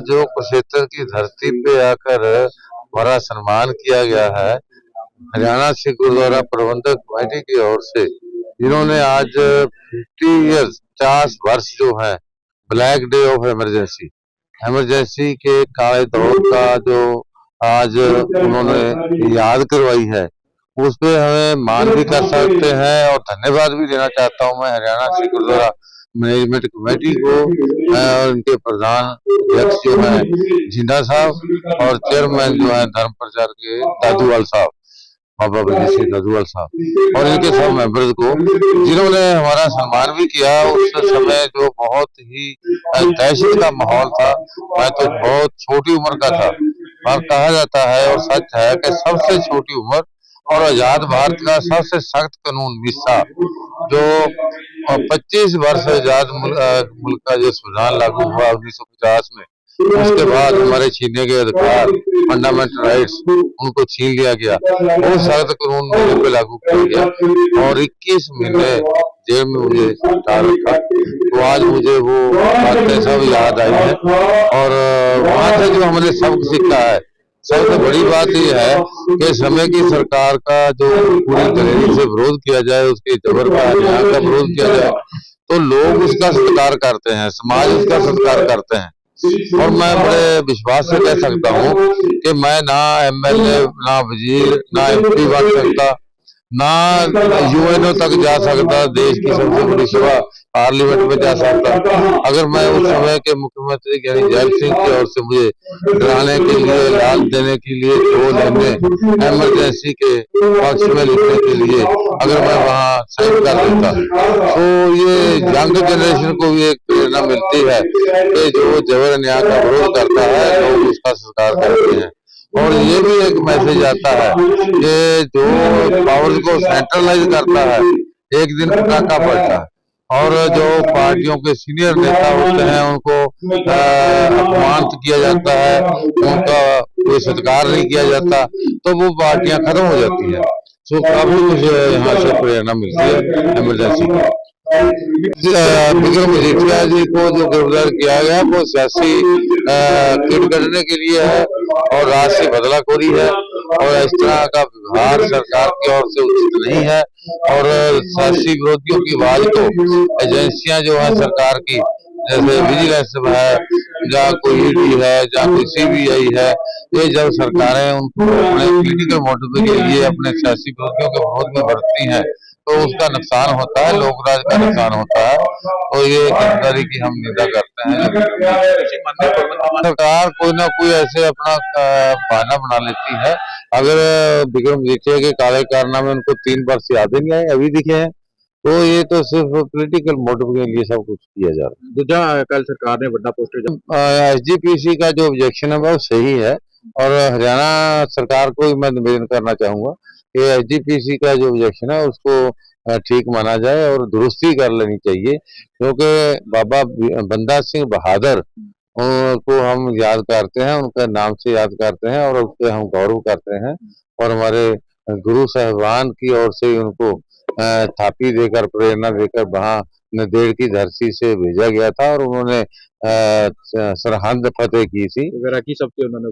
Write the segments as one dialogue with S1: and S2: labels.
S1: जो कुरुक्षेत्र की धरती पे आकर हमारा सम्मान किया गया है हरियाणा सिख गुरुद्वारा प्रबंधक कमेटी की ओर से, जिन्होंने आज 50 ईयर्स 50 वर्ष जो है black day of emergency emergency के काले दौर का जो आज उन्होंने याद करवाई है, उस पे हमें मान भी कर सकते हैं और धन्यवाद भी देना चाहता हूं मैं हरियाणा सिख गुरुद्वारा मैनेजमेंट कमेटी को और उनके प्रधान अध्यक्ष जो है जिंदा साहब और चेयरमैन जो है धर्म प्रचार के दादूवाल साहब, बाबा बलदेव सिंह दादूवाल साहब और इनके सब मेंबर्स को, जिन्होंने हमारा सम्मान भी किया। उस समय जो बहुत ही दहशत का माहौल था, मैं तो बहुत छोटी उम्र का था और कहा जाता है और सच है कि सबसे छोटी उम्र और आजाद भारत का सबसे सख्त कानून मिसा जो 25 वर्ष आजाद मुल्क का जो संविधान लागू हुआ 1950 में, उसके बाद हमारे छीनने के अधिकार फंडामेंटल राइट्स उनको छीन लिया गया। वो सख्त कानून मेरे पे लागू किया गया और 21 महीने जेल में मुझे डाल रखा। तो आज मुझे वो बातें सब याद आई है और वहां से जो हमने सबक सीखा है, सबसे बड़ी बात यह है कि समय की सरकार का जो पूरी दलेरी से विरोध किया जाए, उसके जबर का अन्याय का विरोध किया जाए, तो लोग उसका सत्कार करते हैं, समाज उसका सत्कार करते हैं। और मैं बड़े विश्वास से कह सकता हूँ कि मैं ना एमएलए, ना वजीर, ना एमपी बन सकता, ना यूएनओ तक जा सकता, देश की सबसे बड़ी सभा पार्लियामेंट में जा सकता, अगर मैं उस समय के मुख्यमंत्री यानी जैल सिंह की ओर से मुझे डराने के लिए, लाल देने के लिए, दो लेने इमरजेंसी के पक्ष में लिखने के लिए अगर मैं वहाँ साइन कर देता, तो ये यंग जनरेशन को भी एक प्रेरणा मिलती है कि जो जबर अन्याय का विरोध करता है लोग उसका सत्कार करते हैं। और ये भी एक मैसेज आता है कि जो पावर्स को सेंट्रलाइज करता है एक दिन पटाखा पड़ता है, और जो पार्टियों के सीनियर नेता होते हैं उनको अपमानित किया जाता है, उनका कोई सत्कार नहीं किया जाता, तो वो पार्टियां खत्म हो जाती है। तो काफी कुछ यहाँ से प्रेरणा मिलती है इमरजेंसी की। विक्रम मजीठिया जी को जो गिरफ्तार किया गया वो सियासी किट करने के लिए है और राजसी बदलाखोरी है और इस तरह का व्यवहार सरकार की ओर से उचित नहीं है। और सियासी विरोधियों की आवाज को एजेंसियां जो है सरकार की, जैसे विजिलेंस है या कोई ईडी है या कोई सीबीआई है, ये जब सरकारें उनको अपने पॉलिटिकल मोटिव के लिए अपने सियासी विरोधियों के विरोध में बढ़ती हैं तो उसका नुकसान होता है, लोकराज का नुकसान होता है। तो ये गिरफ्तारी की हम निंदा करते हैं। सरकार कोई ना कोई ऐसे अपना बहाना बना लेती है। अगर विक्रम मजीठिया के काले कारनामे उनको 3 वर्ष याद नहीं आए, अभी दिखे हैं, तो ये तो सिर्फ पॉलिटिकल मोटिव के लिए सब कुछ किया जा रहा है।
S2: दूजा कल सरकार ने बड़ा पोस्टर
S1: एसजीपीसी का जो ऑब्जेक्शन है वो सही है और हरियाणा सरकार को मैं निवेदन करना चाहूंगा कि एसजीपीसी का जो ऑब्जेक्शन है उसको ठीक माना जाए और दुरुस्ती कर लेनी चाहिए, क्योंकि बाबा बंदा सिंह बहादुर को हम याद करते हैं, उनके नाम से याद करते हैं और उससे हम गौरव करते हैं। और हमारे गुरु साहिबान की ओर से उनको थापी देकर, प्रेरणा देकर वहाँ नंदेड़ की धरती से भेजा गया था और उन्होंने सरहद फतेह की थी।
S2: वैरागी शब्द उन्होंने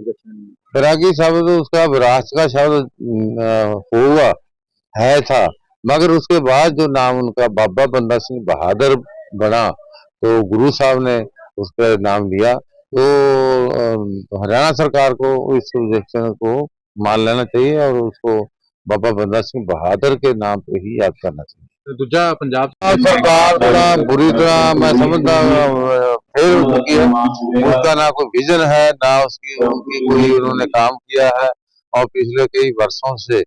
S1: वैरागी शब्द उसका विरासत का शब्द हुआ है था, मगर उसके बाद जो नाम उनका बाबा बंदा सिंह बहादुर बना तो गुरु साहब ने उसका नाम लिया। तो हरियाणा सरकार को इस ऑब्जेक्शन को मान लेना चाहिए और उसको बाबा बंदा सिंह बहादुर के नाम पे ही याद करना चाहिए।
S2: तो दूजा पंजाब
S1: सरकार का बुरी तरह मैं समझता फेल हो चुकी है, उसका ना कोई विजन है, ना उनकी कोई उन्होंने काम किया है। और पिछले कई वर्षों से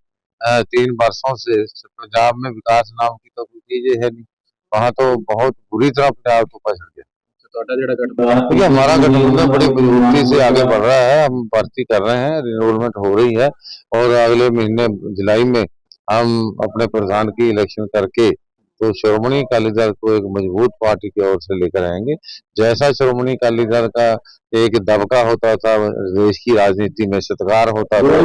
S1: 3 वर्षों से पंजाब में विकास नाम की तो कोई चीजें है नहीं, वहाँ तो बहुत बुरी तरह पंजाब तो पछड़ गया। देखिए हमारा गठबंधन बड़ी मजबूती से आगे बढ़ रहा है, हम भर्ती कर रहे हैं, एनरोलमेंट हो रही है और अगले महीने जुलाई में हम अपने प्रधान की इलेक्शन करके तो श्रोमणी अकाली दल को एक मजबूत पार्टी की ओर से लेकर आएंगे। जैसा श्रोमणी अकाली दल का एक दबका होता था देश की राजनीति में, सत्कार होता था,